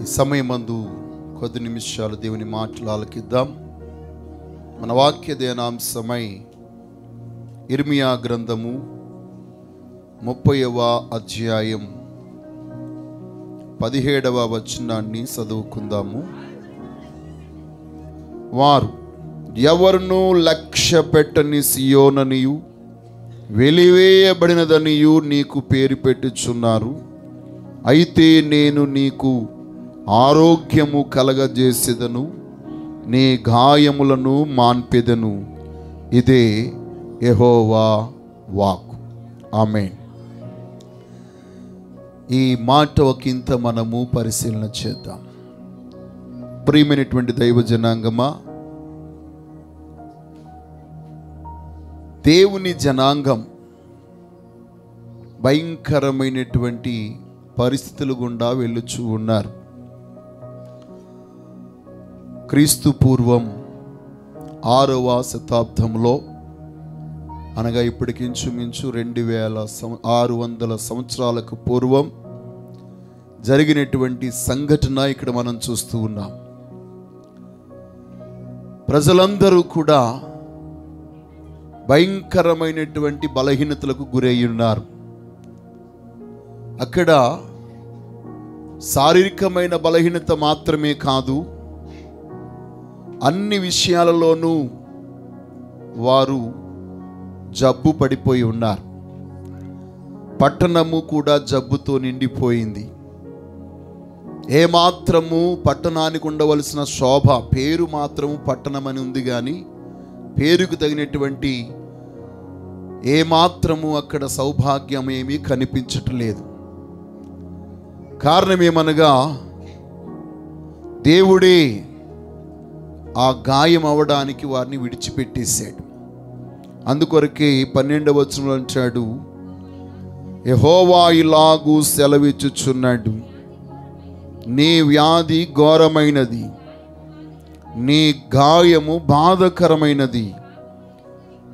ఈ సమయమందు కొద్ది నిమిషాలు దేవుని మాటలు ఆలకిద్దాం. మన వాక్య ధ్యానాంశమై ఇర్మియా గ్రంథము 30వ అధ్యాయం 17వ వచనాన్ని చదువుకుందాము. వారు ఎవరునూ లక్ష్య పెట్టని సియోననియు వెలివేయబడినదనియు నీకు పేరు పెట్టుచున్నారు. అయితే నేను నీకు ఆరోగ్యము కలగజేసేదను, నీ గాయములను మాన్పెదను. ఇదే యెహోవా వాక్కు. ఆమేన్. ఈ మాట ఒకంత మనము పరిశీలన చేద్దాం. ప్రియమైనటువంటి దైవ జనాంగమా, దేవుని జనాంగం భయంకరమైనటువంటి పరిస్థితులు గుండా వెళ్ళుచూ ఉన్నారు. క్రీస్తు పూర్వం 6వ శతాబ్దంలో, అనగా ఇప్పటికించుమించు 2600 సంవత్సరాలకు పూర్వం జరిగినటువంటి సంఘటన ఇక్కడ మనం చూస్తూ ఉన్నాం. ప్రజలందరూ కూడా భయంకరమైనటువంటి బలహీనతలకు గురై ఉన్నారు. అక్కడ శారీరకమైన బలహీనత మాత్రమే కాదు, అన్ని విషయాలలోనూ వారు జబ్బు పడిపోయి ఉన్నారు. పట్టణము కూడా జబ్బుతో నిండిపోయింది. ఏమాత్రము పట్టణానికి ఉండవలసిన శోభ, పేరు మాత్రము పట్టణం అని ఉంది, కానీ పేరుకు తగినటువంటి ఏమాత్రము అక్కడ సౌభాగ్యం ఏమీ కనిపించట్లేదు. కారణమేమనగా దేవుడే ఆ గాయం అవడానికి వారిని విడిచిపెట్టేశాడు. అందుకొరకే 12వ వచనంలో అంటాడు, యెహోవా ఇలాగూ సెలవిచ్చుచున్నాడు, నీ వ్యాధి ఘోరమైనది, నీ గాయము బాధకరమైనది,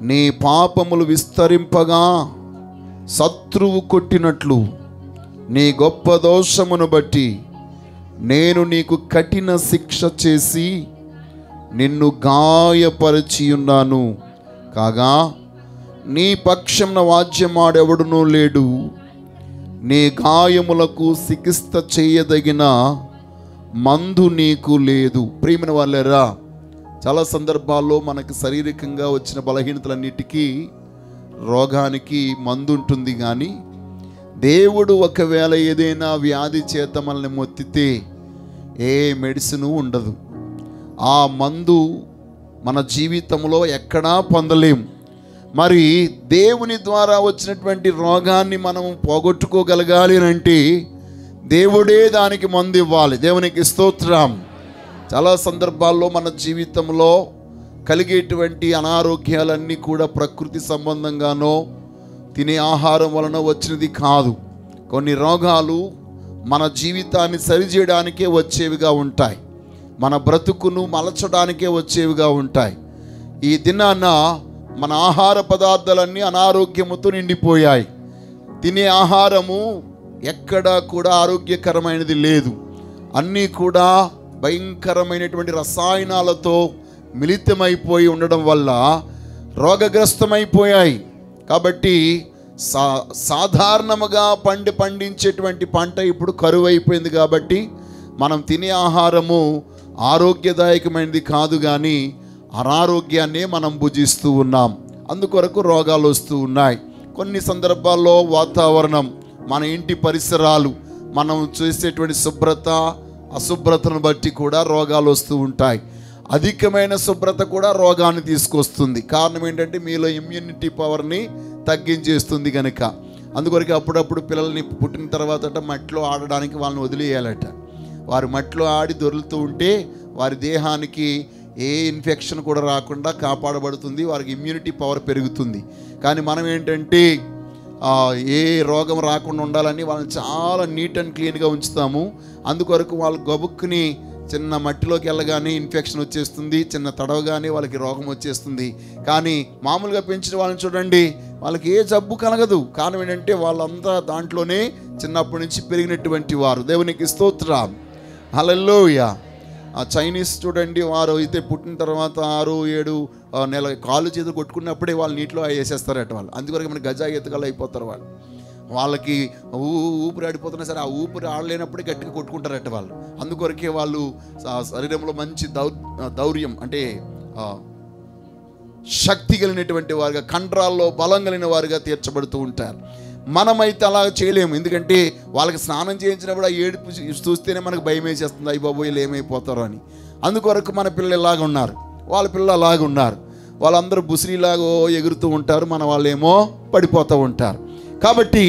నీ పాపములు విస్తరింపగా శత్రువు కొట్టినట్లు నీ గొప్ప దోషమును బట్టి నేను నీకు కఠిన శిక్ష చేసి నిన్ను గాయపరచి ఉన్నాను. కాగా నీ పక్షంన వాద్యమాడెవడునూ లేడు, నీ గాయములకు చికిత్స చేయదగిన మందు నీకు లేదు. ప్రియమైన వాళ్ళేరా, చాలా సందర్భాల్లో మనకు శారీరకంగా వచ్చిన బలహీనతలన్నిటికీ రోగానికి మందు ఉంటుంది, కానీ దేవుడు ఒకవేళ ఏదైనా వ్యాధి చేత మనల్ని మొత్తితే ఏ మెడిసిన్ ఉండదు. ఆ మందు మన జీవితంలో ఎక్కడా పొందలేము. మరి దేవుని ద్వారా వచ్చినటువంటి రోగాన్ని మనం పోగొట్టుకోగలగాలి అంటే దేవుడే దానికి మందు ఇవ్వాలి. దేవునికి స్తోత్రం. చాలా సందర్భాల్లో మన జీవితంలో కలిగేటువంటి అనారోగ్యాలన్నీ కూడా ప్రకృతి సంబంధంగానో తినే ఆహారం వలన వచ్చినది కాదు. కొన్ని రోగాలు మన జీవితాన్ని సరిచేయడానికే వచ్చేవిగా ఉంటాయి, మన బ్రతుకును మలచడానికే వచ్చేవిగా ఉంటాయి. ఈ దినాన మన ఆహార పదార్థాలన్నీ అనారోగ్యముతో నిండిపోయాయి. తినే ఆహారము ఎక్కడా కూడా ఆరోగ్యకరమైనది లేదు. అన్నీ కూడా భయంకరమైనటువంటి రసాయనాలతో మిళితమైపోయి ఉండడం వల్ల రోగగ్రస్తమైపోయాయి. కాబట్టి సాధారణముగా పండించేటువంటి పంట ఇప్పుడు కరువు అయిపోయింది. కాబట్టి మనం తినే ఆహారము ఆరోగ్యదాయకమైనది కాదు, కానీ అనారోగ్యాన్నే మనం భుజిస్తూ ఉన్నాం. అందుకొరకు రోగాలు వస్తూ ఉన్నాయి. కొన్ని సందర్భాల్లో వాతావరణం, మన ఇంటి పరిసరాలు, మనం చేసేటువంటి శుభ్రత అశుభ్రతను బట్టి కూడా రోగాలు వస్తూ ఉంటాయి. అధికమైన శుభ్రత కూడా రోగాన్ని తీసుకొస్తుంది. కారణం ఏంటంటే మీలో ఇమ్యూనిటీ పవర్ని తగ్గించేస్తుంది కనుక. అందుకొరకు అప్పుడప్పుడు పిల్లల్ని పుట్టిన తర్వాత మట్టిలో ఆడడానికి వాళ్ళని వదిలేయాలట. వారు మట్టిలో ఆడి దొరులుతూ ఉంటే వారి దేహానికి ఏ ఇన్ఫెక్షన్ కూడా రాకుండా కాపాడబడుతుంది, వారికి ఇమ్యూనిటీ పవర్ పెరుగుతుంది. కానీ మనం ఏంటంటే ఏ రోగం రాకుండా ఉండాలని వాళ్ళని చాలా నీట్ అండ్ క్లీన్గా ఉంచుతాము. అందుకొరకు వాళ్ళు గబుక్కుని చిన్న మట్టిలోకి వెళ్ళగానే ఇన్ఫెక్షన్ వచ్చేస్తుంది, చిన్న తడవగానే వాళ్ళకి రోగం వచ్చేస్తుంది. కానీ మామూలుగా పెంచిన వాళ్ళని చూడండి, వాళ్ళకి ఏ జబ్బు కలగదు. కారణం ఏంటంటే వాళ్ళంతా దాంట్లోనే చిన్నప్పటి నుంచి పెరిగినటువంటి వారు. దేవునికి స్తోత్రం. హల్లెలూయా. ఆ చైనీస్ చూడండి, వారు అయితే పుట్టిన తర్వాత 6-7 నెల కాళ్ళు చేతులు కొట్టుకున్నప్పుడే వాళ్ళు నీటిలో వేసేస్తారట వాళ్ళు. అందుకొరకు మన గజా ఎత్తుకలు అయిపోతారు వాళ్ళు. వాళ్ళకి ఊపిరి ఆడిపోతున్నా సరే ఆ ఊపిరి ఆడలేనప్పుడే గట్టిగా కొట్టుకుంటారట వాళ్ళు. అందుకొరకే వాళ్ళు శరీరంలో మంచి దౌర్యం అంటే శక్తి కలిగినటువంటి వారుగా, కండరాల్లో బలం కలిగిన వారుగా తీర్చబడుతూ ఉంటారు. మనమైతే అలా చేయలేము. ఎందుకంటే వాళ్ళకి స్నానం చేయించినప్పుడు ఆ ఏడుపు చూస్తేనే మనకు భయం వేసేస్తుంది, అయ్యి బాబోయ్ వీళ్ళు ఏమైపోతారో అని. అందుకొరకు మన పిల్లలు ఇలాగ ఉన్నారు, వాళ్ళ పిల్లలు అలాగ ఉన్నారు. వాళ్ళందరూ బుసిరిలాగో ఎగురుతూ ఉంటారు, మన వాళ్ళేమో పడిపోతూ ఉంటారు. కాబట్టి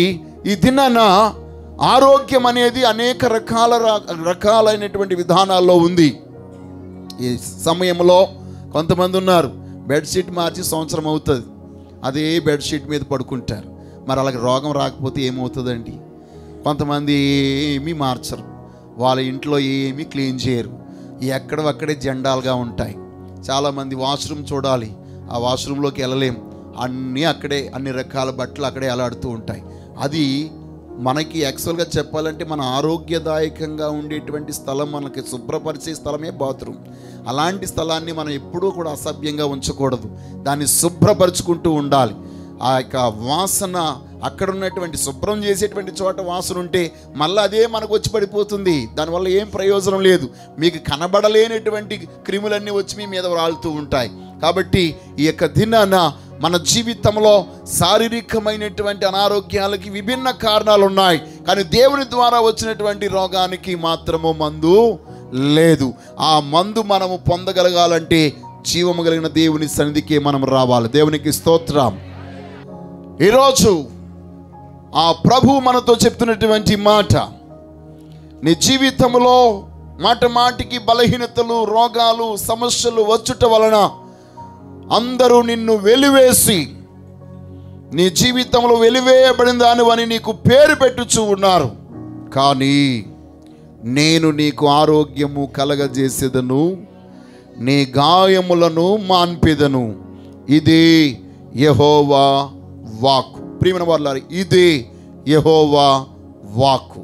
ఈ దినాన ఆరోగ్యం అనేది అనేక రకాలైనటువంటి విధానాల్లో ఉంది. ఈ సమయంలో కొంతమంది ఉన్నారు, బెడ్షీట్ మార్చి సంవత్సరం అవుతుంది, అదే బెడ్షీట్ మీద పడుకుంటారు. మరి అలాగే రోగం రాకపోతే ఏమవుతుందండి? కొంతమంది ఏమీ మార్చరు, వాళ్ళ ఇంట్లో ఏమీ క్లీన్ చేయరు, ఎక్కడవక్కడే జెండాలుగా ఉంటాయి. చాలామంది వాష్రూమ్ చూడాలి, ఆ వాష్రూమ్లోకి వెళ్ళలేం, అన్నీ అక్కడే, అన్ని రకాల బట్టలు అక్కడే అలాడుతూ ఉంటాయి. అది మనకి యాక్చువల్గా చెప్పాలంటే మన ఆరోగ్యదాయకంగా ఉండేటువంటి స్థలం, మనకి శుభ్రపరిచే స్థలమే బాత్రూమ్. అలాంటి స్థలాన్ని మనం ఎప్పుడూ కూడా అసభ్యంగా ఉంచకూడదు, దాన్ని శుభ్రపరుచుకుంటూ ఉండాలి. ఆ యొక్క వాసన అక్కడ ఉన్నటువంటి శుభ్రం చేసేటువంటి చోట వాసన ఉంటే మళ్ళీ అదే మనకు వచ్చి పడిపోతుంది, దానివల్ల ఏం ప్రయోజనం లేదు. మీకు కనబడలేనటువంటి క్రిములన్నీ వచ్చి మీ మీద రాలుతూ ఉంటాయి. కాబట్టి ఈ యొక్క దినాన మన జీవితంలో శారీరకమైనటువంటి అనారోగ్యాలకి విభిన్న కారణాలు ఉన్నాయి, కానీ దేవుని ద్వారా వచ్చినటువంటి రోగానికి మాత్రము మందు లేదు. ఆ మందు మనము పొందగలగాలంటే జీవము కలిగిన దేవుని సన్నిధికి మనం రావాలి. దేవునికి స్తోత్రం. ఈరోజు ఆ ప్రభు మనతో చెప్తున్నటువంటి మాట, నీ జీవితంలో మాటికి బలహీనతలు, రోగాలు, సమస్యలు వచ్చుట వలన అందరూ నిన్ను వెలివేసి నీ జీవితంలో వెలివేయబడిన దానివని నీకు పేరు పెట్టుచూ ఉన్నారు, కానీ నేను నీకు ఆరోగ్యము కలగజేసేదను, నీ గాయములను మాన్పెదను. ఇదే యెహోవా వాక్కు. ప్రియమైన వారులారా, ఇదే యెహోవా వాక్కు.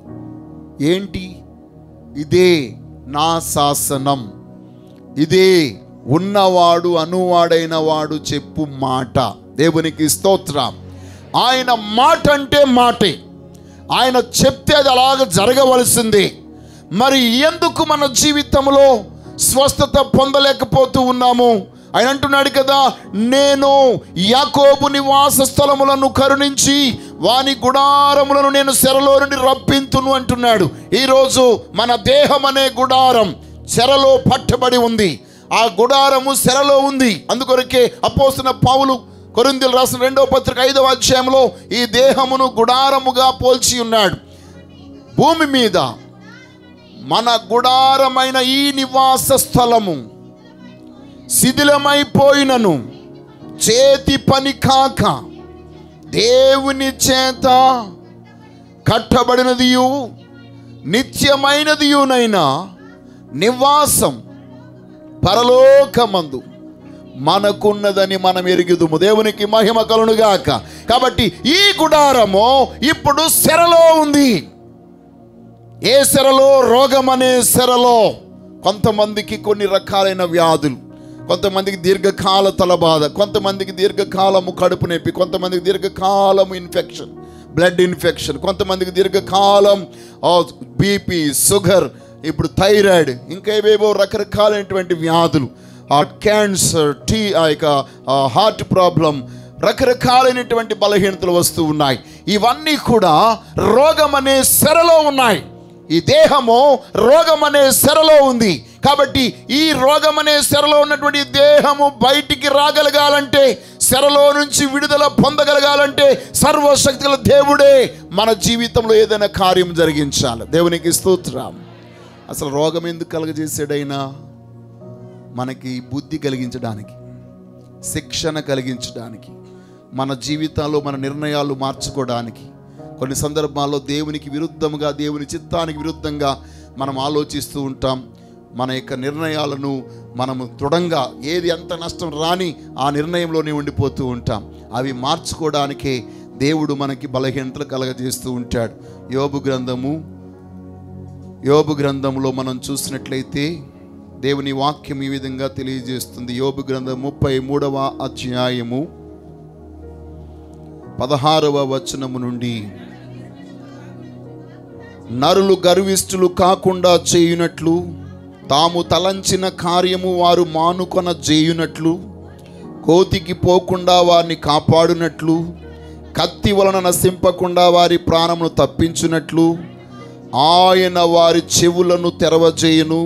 ఏంటి? ఇదే నా శాసనం, ఇదే ఉన్నవాడు అనువాడైన వాడు చెప్పు మాట. దేవునికి స్తోత్రం. ఆయన మాట అంటే మాటే, ఆయన చెప్తే అది అలాగ జరగవలసిందే. మరి ఎందుకు మన జీవితంలో స్వస్థత పొందలేకపోతూ ఉన్నాము? ఆయన అంటున్నాడు కదా, నేను యాకోబు నివాస స్థలములను కరుణించి వాని గుడారములను నేను చెరలో నుండి రప్పింతును అంటున్నాడు. ఈరోజు మన దేహం అనే గుడారం చెరలో పట్టబడి ఉంది, ఆ గుడారము చెరలో ఉంది. అందుకొరకే అపోస్తలుడైన పౌలు కొరింథీయులకు రాసిన 2వ పత్రిక 5వ అధ్యాయంలో ఈ దేహమును గుడారముగా పోల్చి ఉన్నాడు. భూమి మీద మన గుడారమైన ఈ నివాస స్థలము శిథిలమైపోయినను చేతి పని కాక దేవుని చేత కట్టబడినదియు నిత్యమైనదియునైనా నివాసం పరలోకమందు మనకున్నదని మనం ఎరుగుదుము. దేవునికి మహిమ కలుగునుగాక. కాబట్టి ఈ గుడారము ఇప్పుడు చెరలో ఉంది. ఏ చెరలో? రోగం అనే చెరలో. కొంతమందికి కొన్ని రకాలైన వ్యాధులు, కొంతమందికి దీర్ఘకాల తలబాధ, కొంతమందికి దీర్ఘకాలము కడుపు నొప్పి, కొంతమందికి దీర్ఘకాలము ఇన్ఫెక్షన్, బ్లడ్ ఇన్ఫెక్షన్, కొంతమందికి దీర్ఘకాలం బీపీ, షుగర్, ఇప్పుడు థైరాయిడ్, ఇంకా ఏవేవో రకరకాలైనటువంటి వ్యాధులు, క్యాన్సర్, హార్ట్ ప్రాబ్లం, రకరకాలైనటువంటి బలహీనతలు వస్తూ ఉన్నాయి. ఇవన్నీ కూడా రోగం అనే చెరలో ఉన్నాయి. ఈ దేహము రోగం అనే చెరలో ఉంది. కాబట్టి ఈ రోగం అనే చెరలో ఉన్నటువంటి దేహము బయటికి రాగలగాలంటే, చెరలో నుంచి విడుదల పొందగలగాలంటే సర్వశక్తి గల దేవుడే మన జీవితంలో ఏదైనా కార్యం జరిగించాలి. దేవునికి స్తోత్రం. అసలు రోగం ఎందుకు కలగజేసాడైనా? మనకి బుద్ధి కలిగించడానికి, శిక్షణ కలిగించడానికి, మన జీవితాల్లో మన నిర్ణయాలు మార్చుకోవడానికి. కొన్ని సందర్భాల్లో దేవునికి విరుద్ధంగా, దేవుని చిత్తానికి విరుద్ధంగా మనం ఆలోచిస్తూ ఉంటాం. మన యొక్క నిర్ణయాలను మనము దృఢంగా, ఏది ఎంత నష్టం రాని ఆ నిర్ణయంలోనే ఉండిపోతూ ఉంటాం. అవి మార్చుకోవడానికే దేవుడు మనకి బలహీనతలు కలగజేస్తూ ఉంటాడు. యోబు గ్రంథము యోబు గ్రంథంలో మనం చూసినట్లయితే దేవుని వాక్యం ఈ విధంగా తెలియజేస్తుంది. యోబు గ్రంథం 33వ అధ్యాయము 16వ వచనము నుండి, నరులు గర్విష్ఠులు కాకుండా చేయునట్లు, తాము తలంచిన కార్యము వారు మానుకొన చేయునట్లు, కోతికి పోకుండా వారిని కాపాడునట్లు, కత్తి వలన నశింపకుండా వారి ప్రాణమును తప్పించునట్లు ఆయన వారి చెవులను తెరవజేయును,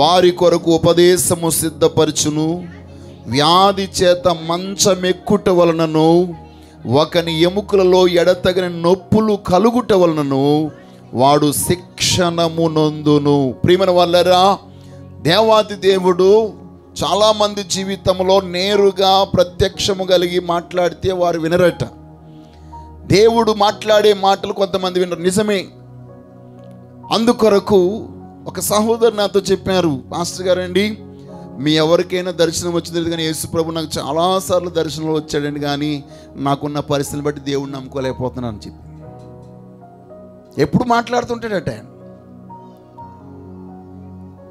వారి కొరకు ఉపదేశము సిద్ధపరచును. వ్యాధి చేత మంచమెక్కుట వలనను, ఒకని ఎముకలలో ఎడతగిన నొప్పులు కలుగుట వలనను వాడు శిక్షణము నొందును. ప్రియమైన వాళ్ళరా, దేవాది దేవుడు చాలామంది జీవితంలో నేరుగా ప్రత్యక్షము కలిగి మాట్లాడితే వారు వినరట. దేవుడు మాట్లాడే మాటలు కొంతమంది వినరు, నిజమే. అందుకొరకు ఒక సహోదరు నాతో చెప్పారు, పాస్టర్ గారండి, మీ ఎవరికైనా దర్శనం వచ్చింది కానీ యేసు ప్రభు నాకు చాలాసార్లు దర్శనంలో వచ్చాడండి, కానీ నాకున్న పరిస్థితిని బట్టి దేవుడిని నమ్ముకోలేకపోతున్నాను అని చెప్పి ఎప్పుడు మాట్లాడుతుంటాడట.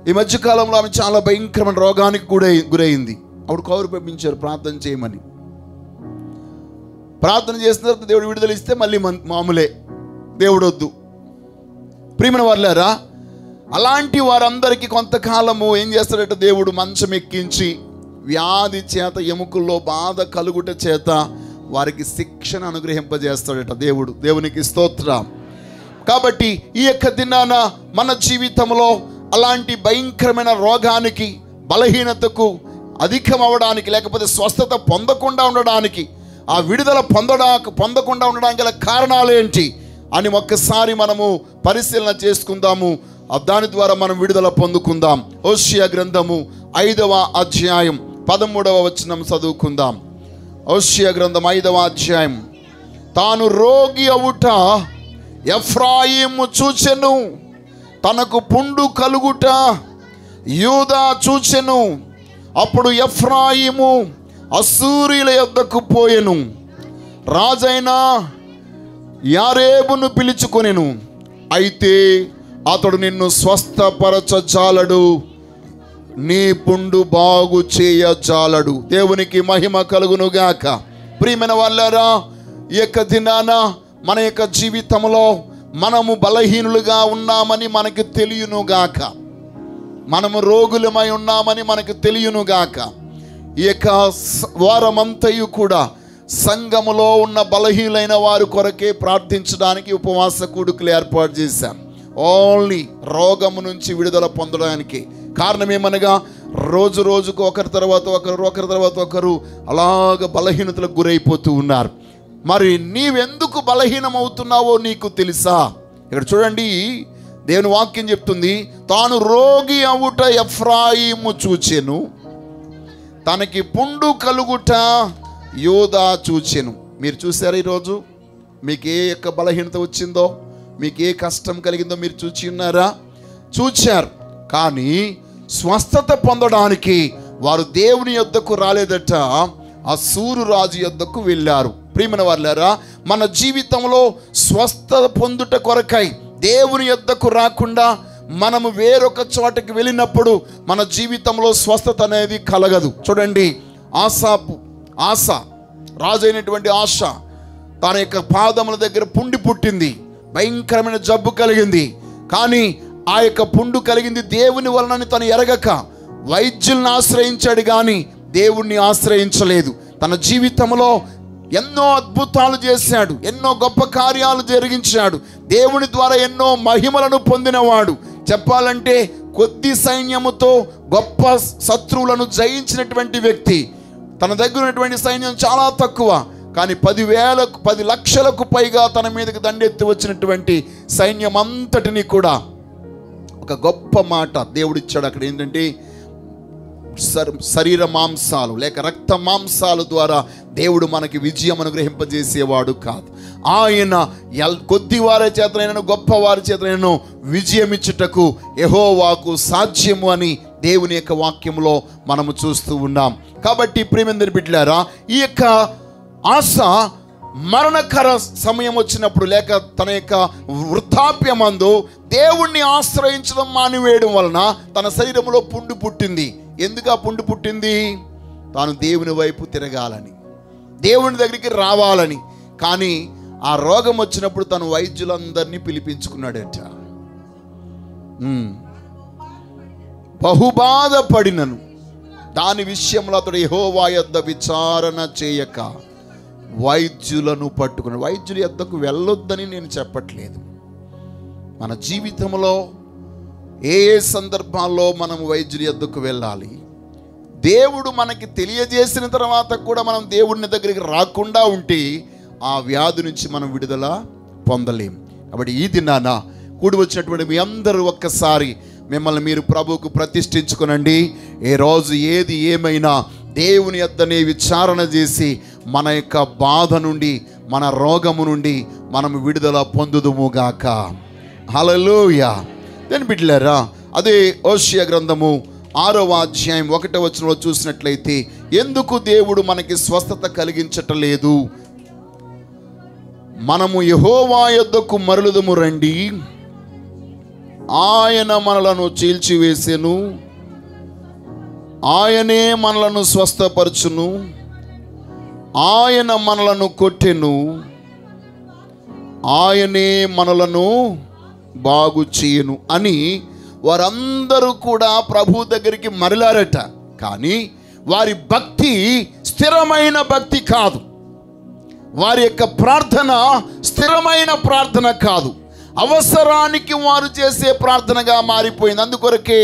ఈ మధ్యకాలంలో ఆమె చాలా భయంకరమైన రోగానికి గురైంది. అప్పుడు కౌరు పంపించారు ప్రార్థన చేయమని. ప్రార్థన చేసిన తర్వాత దేవుడు విడుదల ఇస్తే మళ్ళీ మామూలే, దేవుడు వద్దు. ప్రియమైన వాళ్ళారా, అలాంటి వారందరికీ కొంతకాలము ఏం చేస్తాడట, దేవుడు మంచం ఎక్కించి వ్యాధి చేత ఎముకల్లో బాధ కలుగుట చేత వారికి శిక్షణ అనుగ్రహింపజేస్తాడట దేవుడు. దేవునికి స్తోత్రం. కాబట్టి ఈ యొక్క దినాన మన జీవితంలో అలాంటి భయంకరమైన రోగానికి, బలహీనతకు అధికం అవ్వడానికి, లేకపోతే స్వస్థత పొందకుండా ఉండడానికి, ఆ విడుదల పొందకుండా ఉండడానికి గల కారణాలు ఏంటి అని ఒక్కసారి మనము పరిశీలన చేసుకుందాము. దాని ద్వారా మనం విడుదల పొందుకుందాం. హోషేయ గ్రంథము 5వ అధ్యాయం 13వ వచనం చదువుకుందాం. హోషేయ గ్రంథం 5వ అధ్యాయం. తాను రోగి అవుట ఎఫ్రాయిము చూచెను, తనకు పుండు కలుగుట యూదా చూచెను. అప్పుడు ఎఫ్రాయిము అస్సూరీల యొద్దకు పోయెను, రాజైన యారేబును పిలుచుకొనెను. అయితే అతడు నిన్ను స్వస్థపరచజాలడు, నీ పుండు బాగు చేయజాలడు. దేవునికి మహిమ కలుగునుగాక. ప్రియమైన వాళ్ళారా, ఈ యొక్క దినాన మన యొక్క జీవితంలో మనము బలహీనులుగా ఉన్నామని మనకు తెలియనుగాక, మనము రోగులమై ఉన్నామని మనకు తెలియనుగాక. ఈ యొక్క వారమంతయు కూడా సంఘములో ఉన్న బలహీనైన వారి కొరకే ప్రార్థించడానికి ఉపవాస కూడుకులు ఏర్పాటు చేశాం. ఓన్లీ రోగము నుంచి విడుదల పొందడానికి. కారణం ఏమనగా రోజు రోజుకు ఒకరి తర్వాత ఒకరు అలాగ బలహీనతలకు గురైపోతూ ఉన్నారు. మరి నీవెందుకు బలహీనమవుతున్నావో నీకు తెలుసా? ఇక్కడ చూడండి, దేవుని వాక్యం చెప్తుంది, తాను రోగి అవుట ఎఫ్రాయిము చూచెను, తనకి పుండు కలుగుట యూదా చూచెను. మీరు చూసారా ఈరోజు? మీకు ఏ యొక్క బలహీనత వచ్చిందో, మీకు ఏ కష్టం కలిగిందో మీరు చూచి ఉన్నారా? చూచారు. కానీ స్వస్థత పొందడానికి వారు దేవుని యొద్దకు రాలేదట, అస్సూరు రాజు యొద్దకు వెళ్ళారు. ప్రియమైన వాళ్ళారా, మన జీవితంలో స్వస్థత పొందుట కొరకై దేవుని యొద్దకు రాకుండా మనము వేరొక చోటకి వెళ్ళినప్పుడు మన జీవితంలో స్వస్థత అనేది కలగదు. చూడండి, ఆశ రాజు అయినటువంటి ఆశ, తన యొక్క పాదముల దగ్గర పుండి పుట్టింది, భయంకరమైన జబ్బు కలిగింది. కానీ ఆ యొక్క పుండు కలిగింది దేవుని వలనని తను ఎరగక వైద్యుల్ని ఆశ్రయించాడు, కానీ దేవుణ్ణి ఆశ్రయించలేదు. తన జీవితంలో ఎన్నో అద్భుతాలు చేశాడు, ఎన్నో గొప్ప కార్యాలు జరిగించాడు, దేవుని ద్వారా ఎన్నో మహిమలను పొందినవాడు. చెప్పాలంటే కొద్ది సైన్యముతో గొప్ప శత్రువులను జయించినటువంటి వ్యక్తి. తన దగ్గర ఉన్నటువంటి సైన్యం చాలా తక్కువ, కానీ 10 లక్షలకు పైగా తన మీదకి దండెత్తి వచ్చినటువంటి సైన్యం అంతటిని కూడా ఒక గొప్ప మాట దేవుడిచ్చాడు. అక్కడ ఏంటంటే శరీర మాంసాలు లేక రక్త మాంసాల ద్వారా దేవుడు మనకి విజయం అనుగ్రహింపజేసేవాడు కాదు. ఆయన కొద్ది వారి చేతనైనను గొప్ప వారి చేతనైనను విజయం ఇచ్చుటకు యెహోవాకు సాధ్యము అని దేవుని యొక్క వాక్యంలో మనము చూస్తూ ఉన్నాం. కాబట్టి ప్రియమైన బిడ్డలారా, ఈ యొక్క ఆశ మరణకర సమయం వచ్చినప్పుడు, లేక తన యొక్క వృద్ధాప్యమందు దేవుణ్ణి ఆశ్రయించడం మానివేయడం వలన తన శరీరంలో పుండు పుట్టింది. ఎందుకు ఆ పుండు పుట్టింది? తాను దేవుని వైపు తిరగాలని, దేవుని దగ్గరికి రావాలని. కానీ ఆ రోగం వచ్చినప్పుడు తను వైద్యులందరినీ పిలిపించుకున్నాడట. బహుబాధపడినను దాని విషయంలో అతడు యెహోవా యొద్ద విచారణ చేయక వైద్యులను పట్టుకుని. వైద్యుల యొద్దకు వెళ్ళొద్దని నేను చెప్పట్లేదు. మన జీవితంలో ఏ సందర్భాల్లో మనం వైద్యుల యొద్దకు వెళ్ళాలి, దేవుడు మనకి తెలియజేసిన తర్వాత కూడా మనం దేవుడిని దగ్గరికి రాకుండా ఉంటే ఆ వ్యాధి నుంచి మనం విడుదల పొందలేం. కాబట్టి ఈ దినాన కూడి వచ్చినటువంటి మీ అందరూ ఒక్కసారి మిమ్మల్ని మీరు ప్రభువుకు ప్రతిష్ఠించుకునండి. ఏ రోజు ఏది ఏమైనా దేవుని యొద్దనే విచారణ చేసి మన యొక్క బాధ నుండి, మన రోగము నుండి మనం విడుదల పొందుదుముగాక. హల్లెలూయా. దేని బిడ్డలారా, అదే హోషేయ గ్రంథము 6వ అధ్యాయం 1వ వచనంలో చూసినట్లయితే, ఎందుకు దేవుడు మనకి స్వస్థత కలిగించటలేదు? మనము యెహోవా యొద్దకు మరలుదము రండి, ఆయన మనలను చీల్చివేసెను, ఆయనే మనలను స్వస్థపరచును, ఆయన మనలను కొట్టెను, ఆయనే మనలను బాగు చేయను అని వారందరూ కూడా ప్రభు దగ్గరికి మరలారట. కానీ వారి భక్తి స్థిరమైన భక్తి కాదు. వారి యొక్క ప్రార్థన స్థిరమైన ప్రార్థన కాదు. అవసరానికి వారు చేసే ప్రార్థనగా మారిపోయింది. అందుకొరకే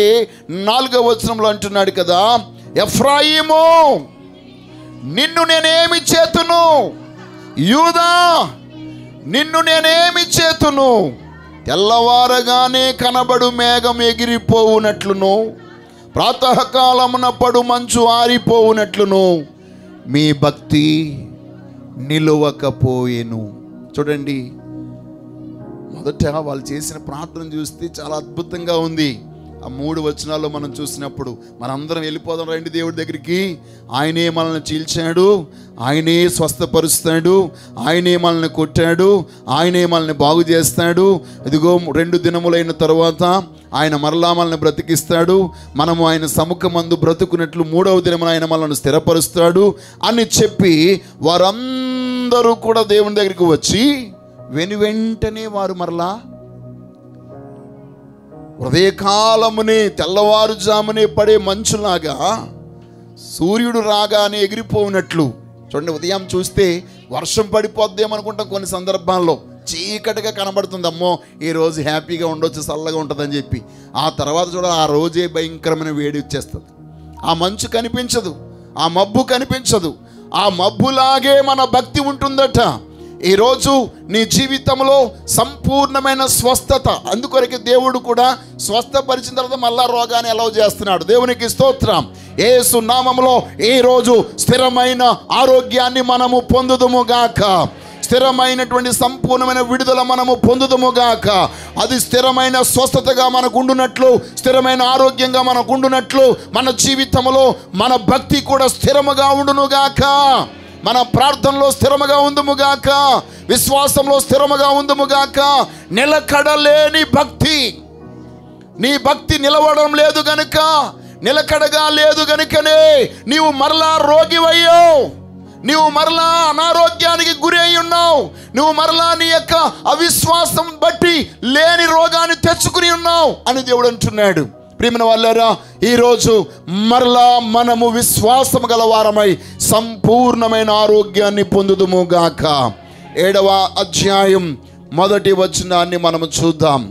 4వ వచనంలో అంటున్నాడు కదా, ఎఫ్రాయిము నిన్ను నేనేమి చేతును, యూదా నిన్ను నేనేమి చేతును, తెల్లవారగానే కనబడు మేఘం ఎగిరిపోవునట్లును, ప్రాతకాలమున పడు మంచు ఆరిపోవునట్లును మీ భక్తి నిలువకపోయేను. చూడండి, మొదట వాళ్ళు చేసిన ప్రార్థన చూస్తే చాలా అద్భుతంగా ఉంది. ఆ 3 వచనాల్లో మనం చూసినప్పుడు, మనందరం వెళ్ళిపోదాం రండి దేవుడి దగ్గరికి, ఆయనే మనల్ని చీల్చాడు, ఆయనే స్వస్థపరుస్తాడు, ఆయనే మనల్ని కొట్టాడు, ఆయనే మనల్ని బాగు చేస్తాడు, ఇదిగో 2 దినములైన తర్వాత ఆయన మరలా మనల్ని బ్రతికిస్తాడు, మనము ఆయన సముఖమందు బ్రతుకున్నట్లు 3వ దినమున ఆయన మనల్ని స్థిరపరుస్తాడు అని చెప్పి వారందరూ కూడా దేవుని దగ్గరికి వచ్చి వెంటనే వారు మరలా ఉదయకాలమునే తెల్లవారుజామునే పడే మంచులాగా సూర్యుడు రాగానే ఎగిరిపోయినట్లు. చూడండి, ఉదయం చూస్తే వర్షం పడిపోద్దేమనుకుంటాం, కొన్ని సందర్భాల్లో చీకటిగా కనబడుతుంది. అమ్మో ఈరోజు హ్యాపీగా ఉండొచ్చు, చల్లగా ఉంటుందని చెప్పి. ఆ తర్వాత చూడ ఆ రోజే భయంకరమైన వేడి వచ్చేస్తుంది. ఆ మంచు కనిపించదు, ఆ మబ్బు కనిపించదు. ఆ మబ్బులాగే మన భక్తి ఉంటుందట. ఈరోజు నీ జీవితంలో సంపూర్ణమైన స్వస్థత, అందుకొరకే దేవుడు కూడా స్వస్థపరిచిన తర్వాత మళ్ళా రోగాన్ని అలౌ చేస్తున్నాడు. దేవునికి స్తోత్రం. యేసు నామములో ఈరోజు స్థిరమైన ఆరోగ్యాన్ని మనము పొందుదుముగాక, స్థిరమైనటువంటి సంపూర్ణమైన విడుదల మనము పొందుదుముగాక. అది స్థిరమైన స్వస్థతగా మనకు ఉండునట్లు, స్థిరమైన ఆరోగ్యంగా మనకు ఉండునట్లు మన జీవితంలో మన భక్తి కూడా స్థిరముగా ఉండునుగాక. మన ప్రార్థనలో స్థిరముగా ఉందుముగాక, విశ్వాసంలో స్థిరముగా ఉందుముగాక. నిలకడలేని భక్తి, నీ భక్తి నిలవడం లేదు గనుక, నిలకడగా లేదు గనుకనే నీవు మరలా రోగివయ్యావు, నీవు మరలా అనారోగ్యానికి గురి అయి ఉన్నావు, నువ్వు మరలా నీ యొక్క అవిశ్వాసం బట్టి లేని రోగాన్ని తెచ్చుకుని ఉన్నావు అని దేవుడు అంటున్నాడు. ప్రియమైన వాళ్ళారా, ఈరోజు మరలా మనము విశ్వాసం గలవారమై సంపూర్ణమైన ఆరోగ్యాన్ని పొందుదుముగాక. 7వ అధ్యాయం 1వ వచనాన్ని మనము చూద్దాం.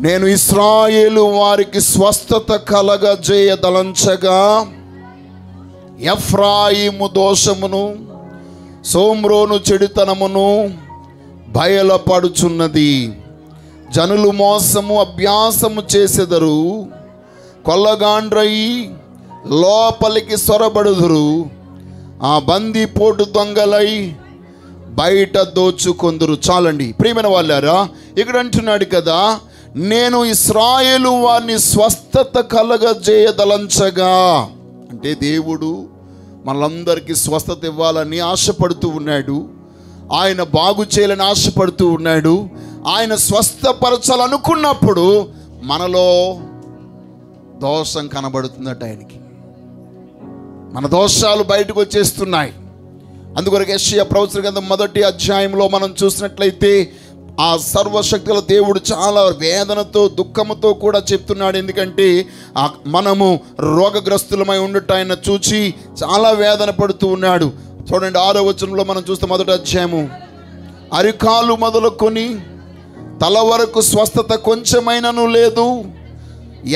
నేను ఇశ్రాయేలు వారికి స్వస్థత కలగజేయదలంచగా ఎఫ్రాయిము దోషమును సోమ్రోను చెడుతనమును బయలుపడుచున్నది. జనులు మోసము అభ్యాసము చేసెదరు, కొల్లగాండ్రై లోపలికి సొరబడుదురు, ఆ బందిపోటు దొంగలై బయట దోచుకొందురు. చాలండి ప్రియమైన వాళ్ళారా, ఇక్కడ అంటున్నాడు కదా, నేను ఇశ్రాయేలు వారిని స్వస్థత కలగజేయదలంచగా. అంటే దేవుడు మనందరికీ స్వస్థత ఇవ్వాలని ఆశపడుతూ ఉన్నాడు. ఆయన బాగు చేయాలని ఆశపడుతూ ఉన్నాడు. ఆయన స్వస్థపరచాలనుకున్నప్పుడు మనలో దోషం కనబడుతుందట. ఆయనకి మన దోషాలు బయటకు వచ్చేస్తున్నాయి. అందుకొరకు యెషయా ప్రవచన గ్రంథం 1వ అధ్యాయంలో మనం చూసినట్లయితే ఆ సర్వశక్తుల దేవుడు చాలా వేదనతో దుఃఖముతో కూడా చెప్తున్నాడు. ఎందుకంటే మనము రోగగ్రస్తులమై ఉండట ఆయన చూచి చాలా వేదన పడుతూ ఉన్నాడు. చూడండి 6వ వచనంలో మనం చూస్తే 1వ అధ్యాయము, అరికాలు మొదలుకొని తల వరకు స్వస్థత కొంచెమైనను లేదు,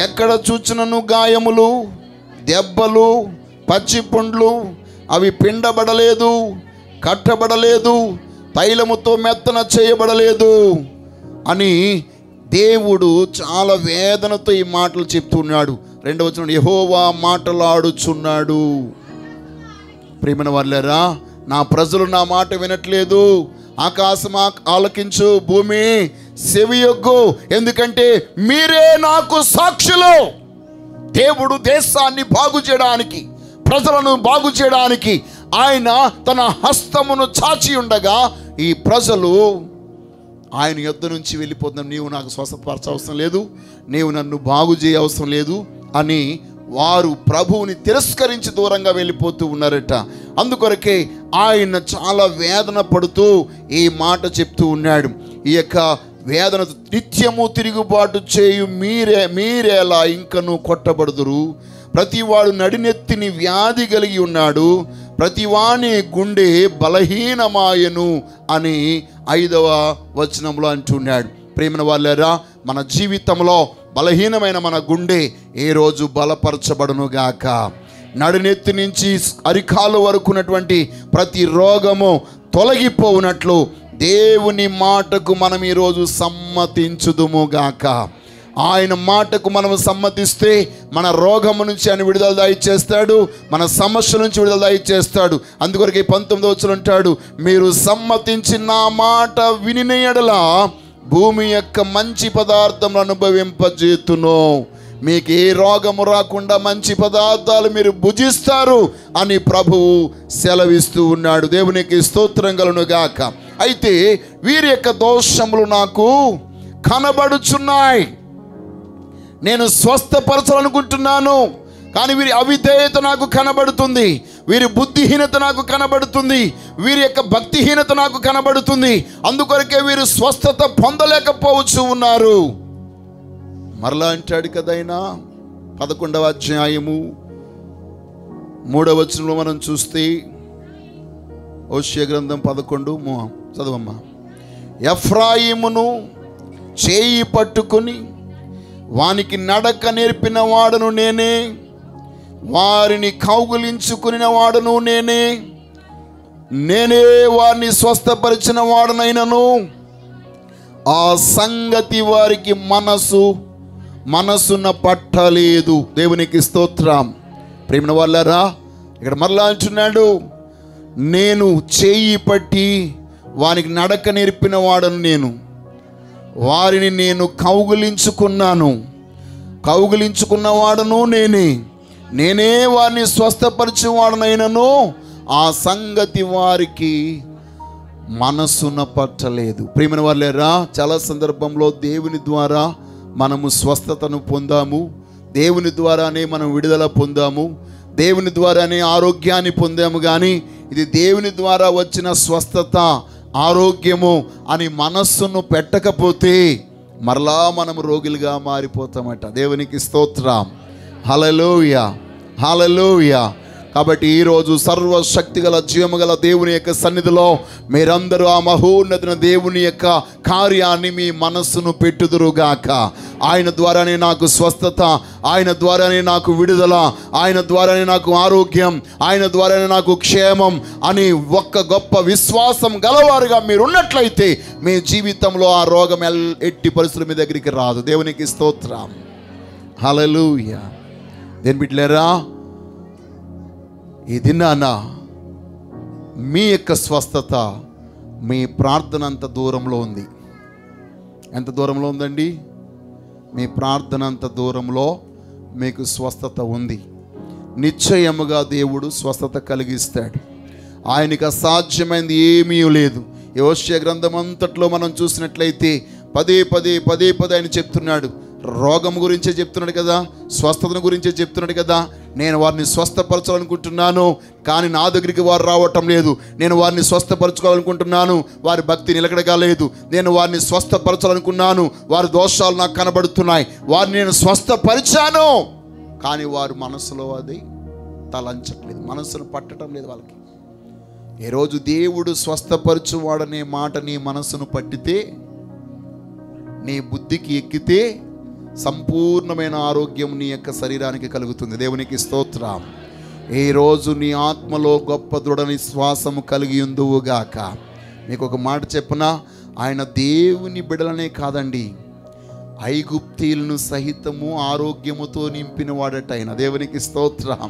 ఎక్కడ చూచినను గాయములు, దెబ్బలు, పచ్చి పుండ్లు, అవి పిండబడలేదు, కట్టబడలేదు, తైలముతో మెత్తన చేయబడలేదు అని దేవుడు చాలా వేదనతో ఈ మాటలు చెప్తున్నాడు. 2వ వచనం, యెహోవా మాటలాడుచున్నాడు. ప్రియమైన వారులారా, నా ప్రజలు నా మాట వినట్లేదు. ఆకాశం ఆలకించు, భూమి చెవియొగ్గు, ఎందుకంటే మీరే నాకు సాక్షులు. దేవుడు దేశాన్ని బాగు చేయడానికి, ప్రజలను బాగు చేయడానికి ఆయన తన హస్తమును చాచి ఉండగా ఈ ప్రజలు ఆయన యొద్ద నుంచి వెళ్ళిపోతున్నాం. నీవు నాకు స్వస్థపరచవసరం లేదు, నీవు నన్ను బాగు చేయ అవసరం లేదు అని వారు ప్రభువుని తిరస్కరించి దూరంగా వెళ్ళిపోతూ ఉన్నారట. అందుకొరకే ఆయన చాలా వేదన పడుతూ ఈ మాట చెప్తూ ఉన్నాడు. ఈ యొక్క వేదన, నిత్యము తిరుగుబాటు చేయు మీరేలా ఇంకను కొట్టబడుదురు, ప్రతివాడు నడినెత్తిని వ్యాధి కలిగి ఉన్నాడు, ప్రతివాని గుండె బలహీనమాయను అని 5వ వచనంలో అంటున్నాడు. ప్రేమన వాళ్ళారా, మన జీవితంలో బలహీనమైన మన గుండె ఏ రోజు బలపరచబడునుగాక. నడినెత్తి నుంచి అరికాలు వరకు ఉన్నటువంటి ప్రతి రోగము తొలగిపోవునట్లు దేవుని మాటకు మనం ఈరోజు సమ్మతించుదుముగాక. ఆయన మాటకు మనం సమ్మతిస్తే మన రోగము నుంచి ఆయన విడుదల దయచేస్తాడు, మన సమస్య నుంచి విడుదల దయచేస్తాడు. అందుకొరకు 19వ వచనం అంటాడు, మీరు సమ్మతించి నా మాట వినిన యెడల భూమి యొక్క మంచి పదార్థములు అనుభవింపజేతును. మీకు ఏ రోగము రాకుండా మంచి పదార్థాలు మీరు భుజిస్తారు అని ప్రభువు సెలవిస్తూ ఉన్నాడు. దేవునికి స్తోత్రం కలుగును గాక. అయితే వీరి యొక్క దోషములు నాకు కనబడుచున్నాయి, నేను స్వస్థపరచాలనుకుంటున్నాను, కానీ వీరి అవిధేయత నాకు కనబడుతుంది, వీరి బుద్ధిహీనత నాకు కనబడుతుంది, వీరి యొక్క భక్తిహీనత నాకు కనబడుతుంది. అందుకొరకే వీరు స్వస్థత పొందలేకపోవచ్చు ఉన్నారు. మరలా అంటాడు కదైనా 11వ అధ్యాయము 3వ వచనంలో మనం చూస్తే, హోషేయ గ్రంథం 11 చదవమ్మా. ఎఫ్రాయిమును చేయి పట్టుకొని వానికి నడక నేర్పిన వాడును నేనే, వారిని కౌగులించుకుని వాడును నేనే, నేనే వారిని స్వస్థపరిచిన వాడునైనను ఆ సంగతి వారికి మనసున పట్టలేదు. దేవునికి స్తోత్రం. ప్రేమ వాళ్ళారా, ఇక్కడ మరలా అంటున్నాడు, నేను చేయి పట్టి వానికి నడక నేర్పిన వాడను నేను, వారిని నేను కౌగిలించుకున్నవాడను నేనే వారిని స్వస్థపరిచేవాడనైనను ఆ సంగతి వారికి మనసున పట్టలేదు. ప్రియమైన వాళ్ళేరా, చాలా సందర్భంలో దేవుని ద్వారా మనము స్వస్థతను పొందాము, దేవుని ద్వారానే మనం విడుదల పొందాము, దేవుని ద్వారానే ఆరోగ్యాన్ని పొందాము. కానీ ఇది దేవుని ద్వారా వచ్చిన స్వస్థత, ఆరోగ్యము అని మనస్సును పెట్టకపోతే మరలా మనము రోగులుగా మారిపోతామట. దేవునికి స్తోత్రం. హల్లెలూయా, హల్లెలూయా. కాబట్టి ఈరోజు సర్వశక్తి గల జీవము గల దేవుని యొక్క సన్నిధిలో మీరందరూ ఆ మహోన్నత దేవుని యొక్క కార్యాన్ని మీ మనస్సును పెట్టుదురుగాక. ఆయన ద్వారానే నాకు స్వస్థత, ఆయన ద్వారానే నాకు విడుదల, ఆయన ద్వారానే నాకు ఆరోగ్యం, ఆయన ద్వారానే నాకు క్షేమం అని ఒక్క గొప్ప విశ్వాసం గలవారుగా మీరు ఉన్నట్లయితే మీ జీవితంలో ఆ రోగం ఎట్టి పరిస్థితుల మీ దగ్గరికి రాదు. దేవునికి స్తోత్రం. హల్లెలూయా. దేని బిడ్డలారా, ఈ దినాన మీ యొక్క స్వస్థత మీ ప్రార్థన అంత దూరంలో ఉంది. ఎంత దూరంలో ఉందండి? మీ ప్రార్థన అంత దూరంలో మీకు స్వస్థత ఉంది. నిశ్చయముగా దేవుడు స్వస్థత కలిగిస్తాడు. ఆయనకి అసాధ్యమైనది ఏమీ లేదు. యెహోషువ గ్రంథం అంతట్లో మనం చూసినట్లయితే పదే పదే ఆయన చెప్తున్నాడు. రోగం గురించే చెప్తున్నాడు కదా, స్వస్థతను గురించే చెప్తున్నాడు కదా. నేను వారిని స్వస్థపరచాలనుకుంటున్నాను, కానీ నా దగ్గరికి వారు రావటం లేదు. నేను వారిని స్వస్థపరచుకోవాలనుకుంటున్నాను, వారి భక్తి నిలకడగా లేదు. నేను వారిని స్వస్థపరచాలనుకున్నాను, వారి దోషాలు నాకు కనబడుతున్నాయి. వారిని నేను స్వస్థపరిచాను, కానీ వారు మనసులో అది తలంచట్లేదు, మనసును పట్టడం లేదు వాళ్ళకి. ఈరోజు దేవుడు స్వస్థపరచువాడనే మాట నీ మనసును పట్టితే, నీ బుద్ధికి ఎక్కితే సంపూర్ణమైన ఆరోగ్యం నీ యొక్క శరీరానికి కలుగుతుంది. దేవునికి స్తోత్రం. ఈరోజు నీ ఆత్మలో గొప్ప దృఢ విశ్వాసము కలిగి ఉందువుగాక. మీకు ఒక మాట చెప్పనా, ఆయన దేవుని బిడలనే కాదండి, ఐగుప్తీలను సహితము ఆరోగ్యముతో నింపిన వాడట ఆయన. దేవునికి స్తోత్రం.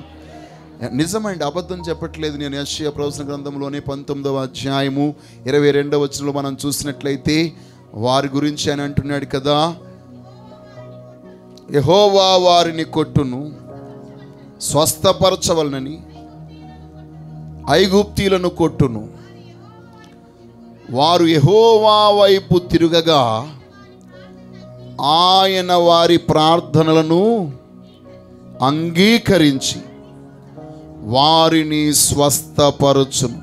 నిజమండి, అబద్ధం చెప్పట్లేదు నేను. యెషయా ప్రవచన గ్రంథంలోనే 19వ అధ్యాయము 22వ వచనంలో మనం చూసినట్లయితే వారి గురించి ఆయన అంటున్నాడు కదా, యెహోవా వారిని కొట్టును, స్వస్థపరచవలనని ఐగుప్తీలను కొట్టును. వారు యెహోవా వైపు తిరుగగా ఆయన వారి ప్రార్థనలను అంగీకరించి వారిని స్వస్థపరచును.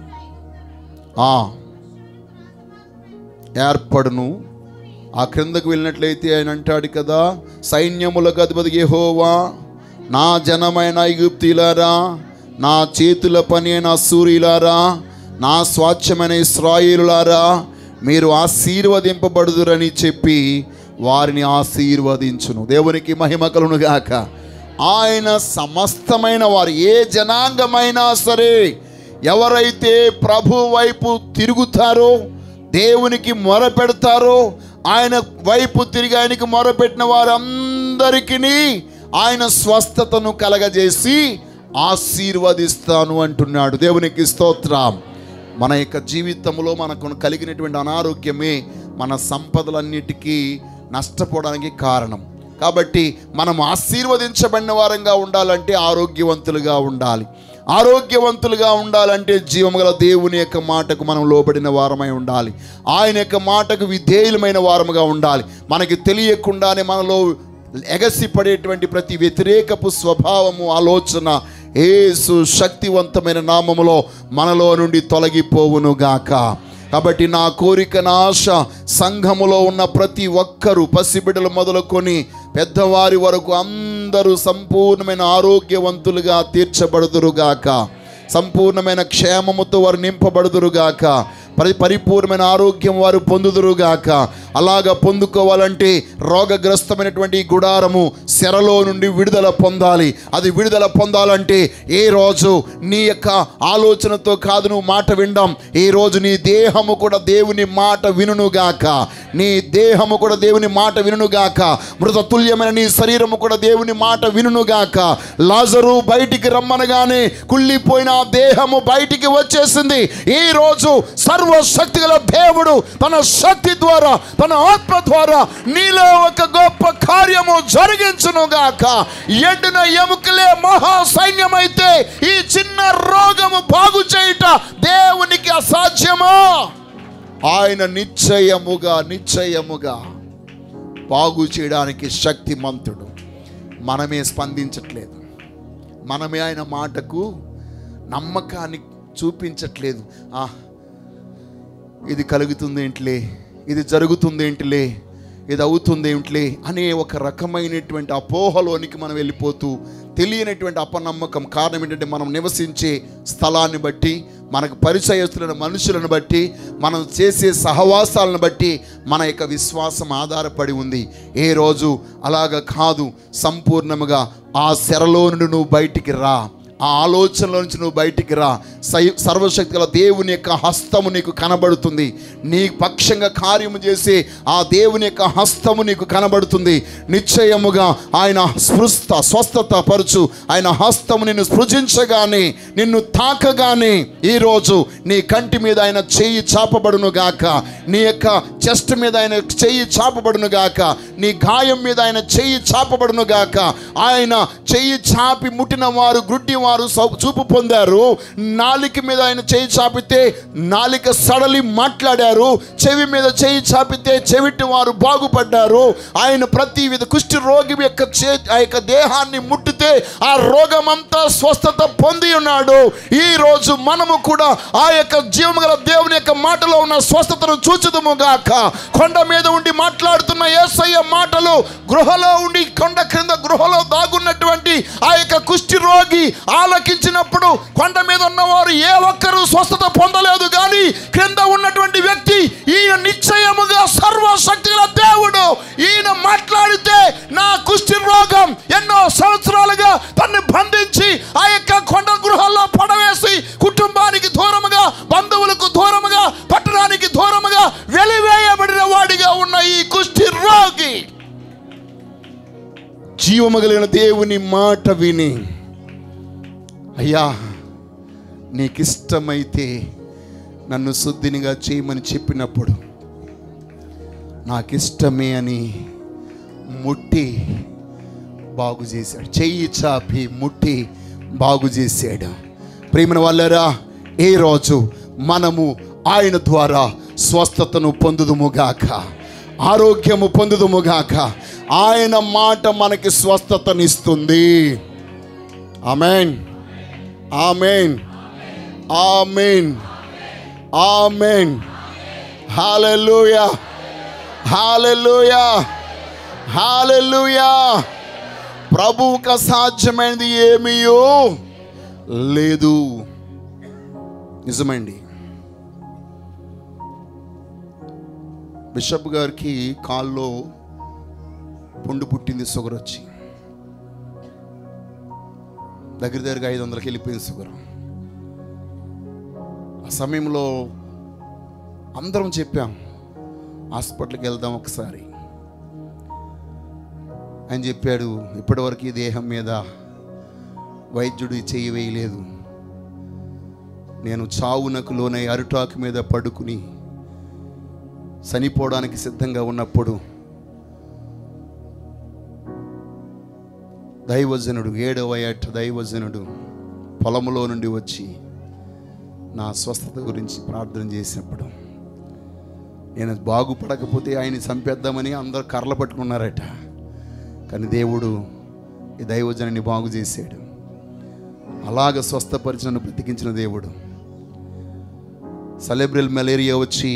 ఏర్పడును. ఆ క్రిందకు వెళ్ళినట్లయితే ఆయన అంటాడు కదా, సైన్యములకు అధిపతి యెహోవా, నా జనమైన ఐగుప్తీయులారా, నా చేతుల పని అయిన అస్సూరీయులారా, నా స్వాస్థ్యమైన ఇశ్రాయేలులారా, మీరు ఆశీర్వదింపబడుదురని చెప్పి వారిని ఆశీర్వదించును. దేవునికి మహిమ కలుగును గాక. ఆయన సమస్తమైన వారు, ఏ జనాంగమైనా సరే, ఎవరైతే ప్రభు వైపు తిరుగుతారో, దేవునికి మొరపెడతారో, ఆయన వైపు తిరిగి ఆయనకి మొరపెట్టిన వారందరికీ ఆయన స్వస్థతను కలగజేసి ఆశీర్వదిస్తాను అంటున్నాడు. దేవునికి స్తోత్రం. మన యొక్క జీవితంలో మనకు కలిగినటువంటి అనారోగ్యమే మన సంపదలన్నిటికీ నష్టపోవడానికి కారణం. కాబట్టి మనం ఆశీర్వదించబడిన వారంగా ఉండాలంటే ఆరోగ్యవంతులుగా ఉండాలి. ఆరోగ్యవంతులుగా ఉండాలంటే జీవముగల దేవుని యొక్క మాటకు మనం లోబడిన వారమై ఉండాలి. ఆయన యొక్క మాటకు విధేయులమైన వారముగా ఉండాలి. మనకి తెలియకుండానే మనలో ఎగసిపడేటువంటి ప్రతి వ్యతిరేకపు స్వభావము, ఆలోచన యేసు శక్తివంతమైన నామములో మనలో నుండి తొలగిపోవునుగాక. కాబట్టి నా కోరిక, నా ఆశ, సంఘములో ఉన్న ప్రతి ఒక్కరూ, పసిబిడ్డలు మొదలుకొని పెద్దవారి వరకు అందరూ సంపూర్ణమైన ఆరోగ్యవంతులుగా తీర్చబడుదురుగాక. సంపూర్ణమైన క్షేమముతో వారు నింపబడుదురుగాక. పరిపూర్ణమైన ఆరోగ్యం వారు పొందుదురుగాక. అలాగా పొందుకోవాలంటే రోగగ్రస్తమైనటువంటి గుడారము శరలో నుండి విడుదల పొందాలి. అది విడుదల పొందాలంటే ఏ రోజు నీ యొక్క ఆలోచనతో కాదు నువ్వు మాట వినడం. ఈ రోజు నీ దేహము కూడా దేవుని మాట వినుగాక. నీ దేహము కూడా దేవుని మాట వినుగాక. మృతతుల్యమైన నీ శరీరము కూడా దేవుని మాట వినుగాక. లాజరు బయటికి రమ్మనగానే కుళ్ళిపోయిన దేహము బయటికి వచ్చేసింది. ఈ రోజు సర్వశక్తి గల దేవుడు తన శక్తి ద్వారా, తన ఆత్మ ద్వారా నీలో ఒక గొప్ప కార్యము జరిగించునుగాక. ఎండిన ఎముకలే మహా సైన్యమైతే ఈ చిన్న రోగము బాగు చేయుట దేవునికి అసాధ్యమా? ఆయన నిశ్చయముగా బాగు చేయడానికి శక్తిమంతుడు. మనమే స్పందించట్లేదు, మనమే ఆయన మాటకు నమ్మకాన్ని చూపించట్లేదు. ఇది కలుగుతుంది ఏంటిలే, ఇది జరుగుతుంది ఏంటిలే, ఇది అవుతుంది ఏంటిలే అనే ఒక రకమైనటువంటి అపోహలోనికి మనం వెళ్ళిపోతూ, తెలియనటువంటి అపనమ్మకం. కారణం ఏంటంటే మనం నివసించే స్థలాన్ని బట్టి, మనకు పరిచయస్తులైన మనుషులను బట్టి, మనం చేసే సహవాసాలను బట్టి మన యొక్క విశ్వాసం ఆధారపడి ఉంది. ఏ రోజు అలాగ కాదు. సంపూర్ణముగా ఆ శరలో నుండి నువ్వు బయటికి రా, ఆ ఆలోచనలో నుంచి నువ్వు బయటికి రా. సర్వశక్తి గల దేవుని యొక్క హస్తము నీకు కనబడుతుంది. నీ పక్షంగా కార్యము చేసే ఆ దేవుని యొక్క హస్తము నీకు కనబడుతుంది. నిశ్చయముగా ఆయన స్వస్థత పరచు. ఆయన హస్తము నిన్ను స్పృశించగానే, నిన్ను తాకగానే ఈరోజు నీ కంటి మీద ఆయన చెయ్యి చాపబడును గాక. నీ యొక్క చెస్ట్ మీద ఆయన చెయ్యి చాపబడును గాక, నీ గాయం మీద ఆయన చెయ్యి చాపబడును గాక. ఆయన చెయ్యి చాపి ముట్టిన వారు గుడ్డి వారు చూపు పొందారు. నాలిక మీద ఆయన చెయ్యి చాపితే నాలిక సడలి మాట్లాడారు. చెవి మీద చెయ్యి చాపితే చెవిటి వారు బాగుపడ్డారు. ఆయన ప్రతి విధ కుష్టి రోగి యొక్క దేహాన్ని ముట్టితే ఆ రోగమంతా స్వస్థత పొంది ఉన్నాడు. ఈ రోజు మనము కూడా ఆ యొక్క జీవముగల దేవుని యొక్క మాటలో ఉన్న స్వస్థతను చూచుదుము గాక. కొండ మీద ఉండి మాట్లాడుతున్న యేసయ్య మాటలు గృహలో ఉండి కొండ క్రింద గృహలో దాగున్నటువంటి ఆ యొక్క కుష్టి రోగి ఆలకించినప్పుడు కొండ మీద ఉన్నవారు ఏ ఒక్కరూ స్వస్థత పొందలేదు. కానీ క్రింద ఉన్నటువంటి వ్యక్తి ఈయన నిశ్చయముగా సర్వశక్తి గల దేవుడు, ఈయన మాట్లాడితే నా కుష్టి రోగం ఎన్నో సంవత్సరాలుగా తన్ని బంధించి ఆ యొక్క కొండ గృహాల్లో పడవేసి కుటుంబానికి దూరముగా, బంధువులకు దూరముగా, పట్టణానికి దూరముగా వెలివేయబడిన వాడిగా ఉన్న ఈ కుష్టి రోగి జీవము కలిగిన దేవుని మాట విని, అయ్యా నీకిష్టమైతే నన్ను శుద్ధినిగా చేయమని చెప్పినప్పుడు నాకిష్టమే అని ముట్టి బాగు చేశాడు. చెయ్యి చాపి ముట్టి బాగు చేశాడు. ప్రియమైన వాళ్ళారా, ఈ రోజు మనము ఆయన ద్వారా స్వస్థతను పొందుదుముగాక, ఆరోగ్యము పొందుదుముగాక. ఆయన మాట మనకి స్వస్థతనిస్తుంది. ఆమేన్, ఆమేన్, ఆమేన్, ఆమేన్. హల్లెలూయా, హల్లెలూయా, హల్లెలూయా. ప్రభువుకు అసాధ్యమైనది ఏమీయో లేదు. నిజమండి. బిషప్ గారికి కాల్లో పుండు పుట్టింది, షుగర్ వచ్చి దగ్గరగా 500కి వెళ్ళిపోయింది షుగర్. ఆ సమయంలో అందరం చెప్పాం హాస్పిటల్కి వెళ్దాం ఒకసారి. ఆయన చెప్పాడు, ఇప్పటివరకు ఈ దేహం మీద వైద్యుడు చెయ్యి వేయలేదు. నేను చావునకు లోనై అరిటాకు మీద పడుకుని చనిపోవడానికి సిద్ధంగా ఉన్నప్పుడు దైవజనుడు, 7వ ఏట దైవజనుడు పొలంలో నుండి వచ్చి నా స్వస్థత గురించి ప్రార్థన చేసినప్పుడు, నేను బాగుపడకపోతే ఆయన్ని చంపేద్దామని అందరు కర్రలు పట్టుకున్నారట. కానీ దేవుడు ఈ దైవజనుని బాగు చేశాడు. అలాగ స్వస్థపరిచిన బ్రతికించిన దేవుడు. సెరెబ్రల్ మలేరియా వచ్చి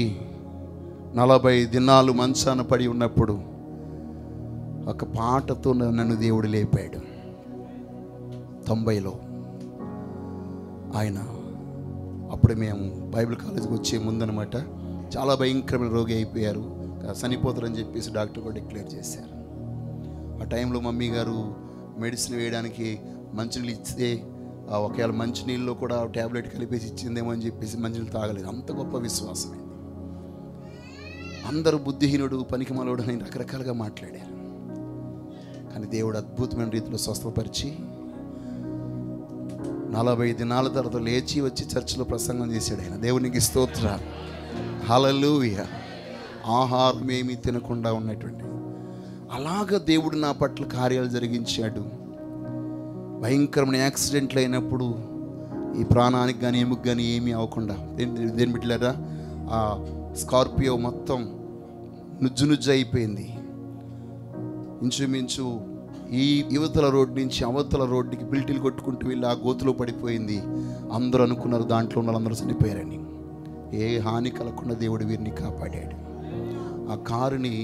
40 దినాలు మంచాన పడి ఉన్నప్పుడు ఒక పాటతో నన్ను దేవుడు లేపాడు. 90లో ఆయన, అప్పుడు మేము బైబిల్ కాలేజీకి వచ్చే ముందనమాట, చాలా భయంకరమైన రోగి అయిపోయారు, చనిపోతారని చెప్పేసి డాక్టర్ కూడా డిక్లేర్ చేశారు. ఆ టైంలో మమ్మీ గారు మెడిసిన్ వేయడానికి మంచినీళ్ళు ఇస్తే ఒకవేళ మంచినీళ్ళలో కూడా ట్యాబ్లెట్ కలిపేసి ఇచ్చిందేమో అని చెప్పేసి మంచినీళ్ళు తాగలేదు. అంత గొప్ప విశ్వాసమైంది. అందరూ బుద్ధిహీనుడు, పనికిమాలోడు అని రకరకాలుగా మాట్లాడారు. కానీ దేవుడు అద్భుతమైన రీతిలో స్వస్థపరిచి 40 దినాల తర్వాత లేచి వచ్చి చర్చిలో ప్రసంగం చేశాడు ఆయన. దేవునికి స్తోత్రాలు, హల్లెలూయా. ఆహారం ఏమీ తినకుండా ఉన్నటువంటి అలాగ దేవుడు నా పట్ల కార్యాలు జరిగించాడు. భయంకరమైన యాక్సిడెంట్లు అయినప్పుడు ఈ ప్రాణానికి కానీ ఎముకు కానీ ఏమీ అవ్వకుండా, దేని బిడ్డలారా, ఆ స్కార్పియో మొత్తం నుజ్జు అయిపోయింది. ఇంచుమించు ఈ యువతల రోడ్ నుంచి అవతల రోడ్డుకి బిల్టీలు కొట్టుకుంటూ వెళ్ళి ఆ గోతులో పడిపోయింది. అందరూ అనుకున్నారు దాంట్లో ఉన్న వాళ్ళందరూ చనిపోయారని. ఏ హాని కలగకుండా దేవుడు వీరిని కాపాడాడు. ఆ కారుని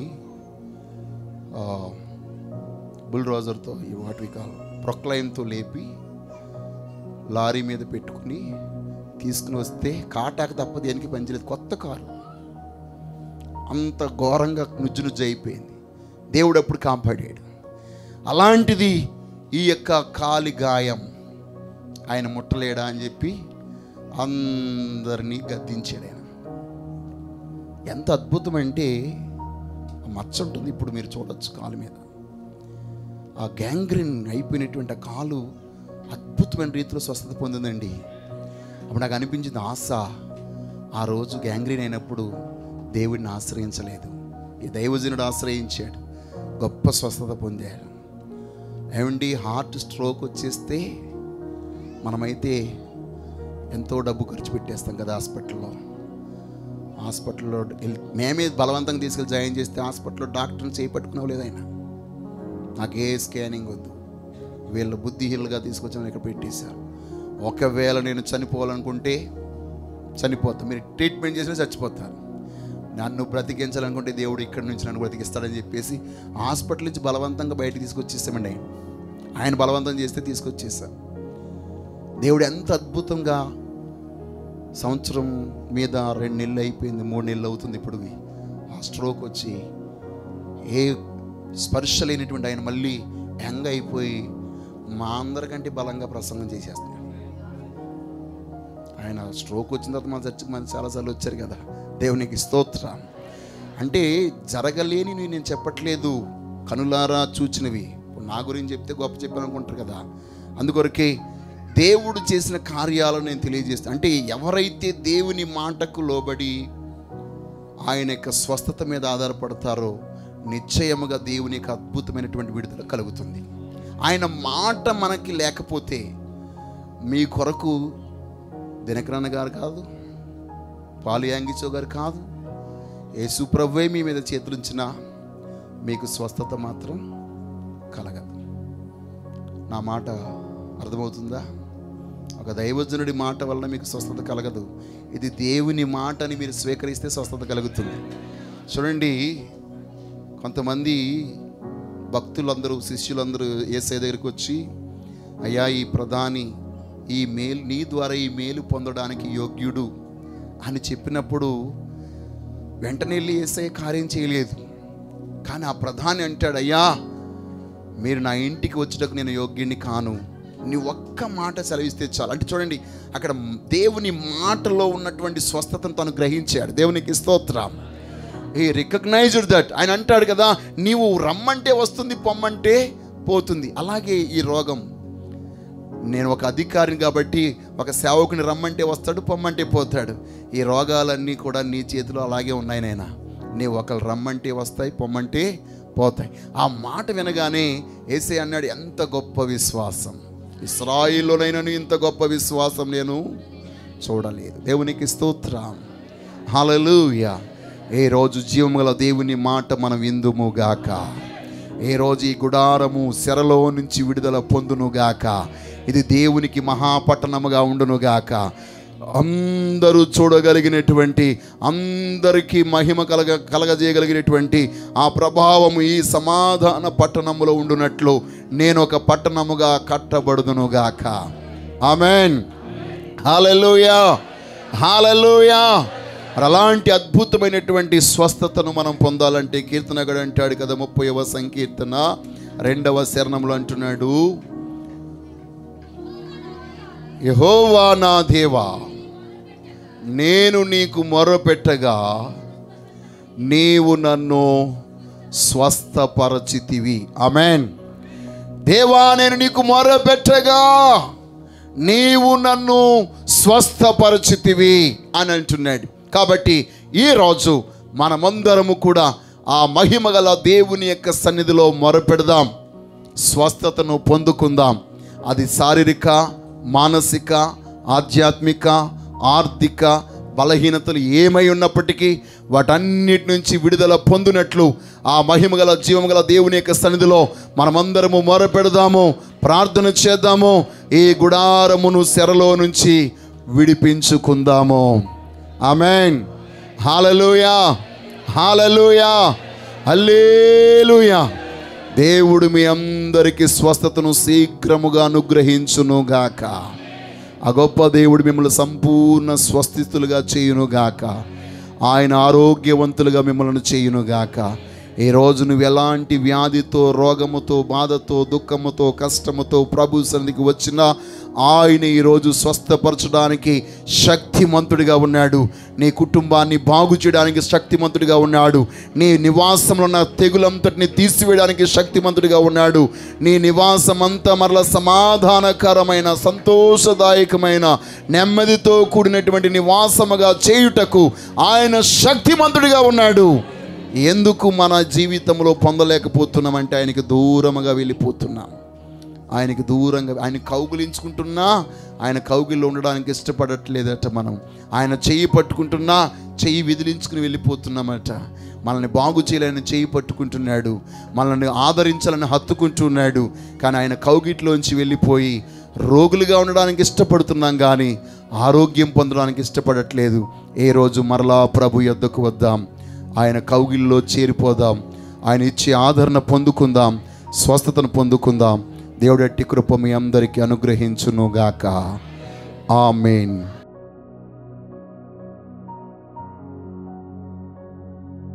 బుల్డోజర్తో, వాట్ వి కాల్ ప్రొక్లైన్తో లేపి లారీ మీద పెట్టుకుని తీసుకుని వస్తే కాటాకు తప్ప దేనికి పనిచేయలేదు. కొత్త కారు, అంత ఘోరంగా నుజ్జు అయిపోయింది. దేవుడు అప్పుడు కాపాడాడు. అలాంటిది ఈ యొక్క కాలి గాయం ఆయన ముట్టలేడా అని చెప్పి అందరినీ గద్దించాడు ఆయన. ఎంత అద్భుతమంటే మచ్చ ఉంటుంది, ఇప్పుడు మీరు చూడొచ్చు కాలు మీద. ఆ గ్యాంగ్రీన్ అయిపోయినటువంటి ఆ కాలు అద్భుతమైన రీతిలో స్వస్థత పొందిందండి. అప్పుడు నాకు అనిపించింది, ఆశ ఆ రోజు గ్యాంగ్రీన్ అయినప్పుడు దేవుడిని ఆశ్రయించలేదు. ఈ దైవజనుడు ఆశ్రయించాడు, గొప్ప స్వస్థత పొందాడు. ఏమండి, హార్ట్ స్ట్రోక్ వచ్చేస్తే మనమైతే ఎంతో డబ్బు ఖర్చు పెట్టేస్తాం కదా హాస్పిటల్లో మేమే బలవంతంగా తీసుకెళ్ళి జాయిన్ చేస్తే హాస్పిటల్లో డాక్టర్ని చేపట్టుకునేలేదు. ఆయన నాకు ఏ స్కానింగ్ వద్దు, వీళ్ళు బుద్ధిహీనులుగా తీసుకొచ్చి ఇక్కడ పెట్టేశారు. ఒకవేళ నేను చనిపోవాలనుకుంటే చనిపోతాను, మీరు ట్రీట్మెంట్ చేసినా చచ్చిపోతారు. నన్ను బ్రతికించాలనుకుంటే దేవుడు ఇక్కడి నుంచి నన్ను బ్రతికిస్తాడని చెప్పేసి హాస్పిటల్ నుంచి బలవంతంగా బయటకు తీసుకొచ్చేసామండి. ఆయన బలవంతం చేస్తే తీసుకొచ్చేసాం. దేవుడు ఎంత అద్భుతంగా, సంవత్సరం మీద 2 నెలలు అయిపోయింది, 3 నెలలు అవుతుంది ఇప్పుడు. ఆ స్ట్రోక్ వచ్చి ఏ స్పర్శ లేనటువంటి ఆయన మళ్ళీ యంగ్ అయిపోయి మా అందరికంటే బలంగా ప్రసంగం చేసేస్తున్నాడు. ఆయన స్ట్రోక్ వచ్చిన తర్వాత మన చర్చకి మన చాలాసార్లు వచ్చారు కదా. దేవునికి స్తోత్రం. అంటే జరగలేని నేను చెప్పట్లేదు, కనులారా చూచినవి. నా గురించి చెప్తే గొప్ప చెప్పాను అనుకుంటారు కదా. అందుకొరకే దేవుడు చేసిన కార్యాలను నేను తెలియజేస్తాను. అంటే ఎవరైతే దేవుని మాటకు లోబడి ఆయన యొక్క స్వస్థత మీద ఆధారపడతారో నిశ్చయముగా దేవుని యొక్క అద్భుతమైనటువంటి విడుదల కలుగుతుంది. ఆయన మాట మనకి లేకపోతే మీ కొరకు దినకరణ గారు కాదు, పాలు యాంగిచో గారు కాదు, యేసు ప్రభువే మీ మీద చేతులుంచిన మీకు స్వస్థత మాత్రం కలగదు. నా మాట అర్థమవుతుందా? ఒక దైవజనుడి మాట వలన మీకు స్వస్థత కలగదు. ఇది దేవుని మాటని మీరు స్వీకరిస్తే స్వస్థత కలుగుతుంది. చూడండి, కొంతమంది భక్తులందరూ, శిష్యులందరూ యేసయ్య దగ్గరికి వచ్చి, అయ్యా ఈ ప్రధాని ఈ మేలు, నీ ద్వారా ఈ మేలు పొందడానికి యోగ్యుడు అని చెప్పినప్పుడు వెంటనే వెళ్ళి యేసయ్య కార్యం చేయలేదు. కానీ ఆ ప్రధాని అంటాడు, అయ్యా మీరు నా ఇంటికి వచ్చేటకు నేను యోగ్యుడిని కాను, నీ ఒక్క మాట సెలవిస్తే చాలు. అంటే చూడండి, అక్కడ దేవుని మాటలో ఉన్నటువంటి స్వస్థతను తను గ్రహించాడు. దేవునికి స్తోత్రం. ఈ రికగ్నైజ్డ్ దట్. ఆయన అంటాడు కదా, నీవు రమ్మంటే వస్తుంది, పొమ్మంటే పోతుంది. అలాగే ఈ రోగం, నేను ఒక అధికారిని కాబట్టి ఒక సేవకుని రమ్మంటే వస్తాడు, పొమ్మంటే పోతాడు. ఈ రోగాలన్నీ కూడా నీ చేతిలో అలాగే ఉన్నాయి నాయనా. నీ ఒకరు రమ్మంటే వస్తాయి, పొమ్మంటే పోతాయి. ఆ మాట వినగానే యేసయ్య అన్నాడు, ఎంత గొప్ప విశ్వాసం, ఇశ్రాయేలులోనైనా ఇంత గొప్ప విశ్వాసం నేను చూడలేదు. దేవునికి స్తోత్రం. హల్లెలూయా. ఏ రోజు జీవముగల దేవుని మాట మనం విందుముగాక. ఏ రోజు ఈ గుడారము శరలో నుంచి విడుదల పొందునుగాక. ఇది దేవునికి మహాపట్టణముగా ఉండునుగాక. అందరూ చూడగలిగినటువంటి, అందరికీ మహిమ కలగజేయగలిగినటువంటి ఆ ప్రభావము ఈ సమాధాన పట్టణములో ఉండునట్లు నేను ఒక పట్టణముగా కట్టబడుదునుగాక. ఆమెన్. హల్లెలూయా, హల్లెలూయా. అలాంటి అద్భుతమైనటువంటి స్వస్థతను మనం పొందాలంటే కీర్తనగాడు అంటాడు కదా, 30వ సంకీర్తన 2వ చరణంలో అంటున్నాడు, యెహోవా నా దేవా, నేను నీకు మొరపెట్టగా నీవు నన్ను స్వస్థపరచితివి. ఆమెన్. దేవా, నేను నీకు మొరపెట్టగా నీవు నన్ను స్వస్థపరచితివి అని అంటున్నాడు. కాబట్టి ఈరోజు మనమందరము కూడా ఆ మహిమగల దేవుని యొక్క సన్నిధిలో మొరపెడదాం, స్వస్థతను పొందుకుందాం. అది శారీరక, మానసిక, ఆధ్యాత్మిక, ఆర్థిక బలహీనతలు ఏమై ఉన్నప్పటికీ వాటన్నిటి నుంచి విడుదల పొందినట్లు ఆ మహిమగల జీవముగల దేవుని యొక్క సన్నిధిలో మనమందరము మొరపెడదాము, ప్రార్థన చేద్దాము. ఈ గుడారమును శరలో నుంచి విడిపించుకుందాము. ఆమెన్. హల్లెలూయా, హల్లెలూయా, హల్లెలూయా. దేవుడు మీ అందరికీ స్వస్థతను శీఘ్రముగా అనుగ్రహించునుగాక. ఆ గొప్ప దేవుడు మిమ్మల్ని సంపూర్ణ స్వస్థితులుగా చేయునుగాక. ఆయన ఆరోగ్యవంతులుగా మిమ్మల్ని చేయునుగాక. ఈరోజు నువ్వు ఎలాంటి వ్యాధితో, రోగముతో, బాధతో, దుఃఖముతో, కష్టముతో ప్రభు సన్నిధికి వచ్చినా ఆయన ఈరోజు స్వస్థపరచడానికి శక్తిమంతుడిగా ఉన్నాడు. నీ కుటుంబాన్ని బాగు చేయడానికి శక్తిమంతుడిగా ఉన్నాడు. నీ నివాసంలో ఉన్న తెగులంతటిని తీసివేయడానికి శక్తిమంతుడిగా ఉన్నాడు. నీ నివాసం అంతా మరల సమాధానకరమైన, సంతోషదాయకమైన, నెమ్మదితో కూడినటువంటి నివాసముగా చేయుటకు ఆయన శక్తిమంతుడిగా ఉన్నాడు. ఎందుకు మన జీవితంలో పొందలేకపోతున్నామంటే ఆయనకి దూరముగా వెళ్ళిపోతున్నాం. ఆయనకి దూరంగా, ఆయన కౌగిలించుకుంటున్నా ఆయన కౌగిల్లో ఉండడానికి ఇష్టపడట్లేదట. మనం ఆయన చెయ్యి పట్టుకుంటున్నా చెయ్యి విదిలించుకుని వెళ్ళిపోతున్నామట. మనల్ని బాగు చేయాలని చెయ్యి పట్టుకుంటున్నాడు, మనల్ని ఆదరించాలని హత్తుకుంటున్నాడు. కానీ ఆయన కౌగిట్లోంచి వెళ్ళిపోయి రోగులుగా ఉండడానికి ఇష్టపడుతున్నాం, కానీ ఆరోగ్యం పొందడానికి ఇష్టపడట్లేదు. ఏ రోజు మరలా ప్రభు యొద్దకు వద్దాం, ఆయన కౌగిల్లో చేరిపోదాం, ఆయన ఇచ్చే ఆదరణ పొందుకుందాం, స్వస్థతను పొందుకుందాం. దేవుడి కృప మీ అందరికీ అనుగ్రహించునుగాక. ఆమేన్.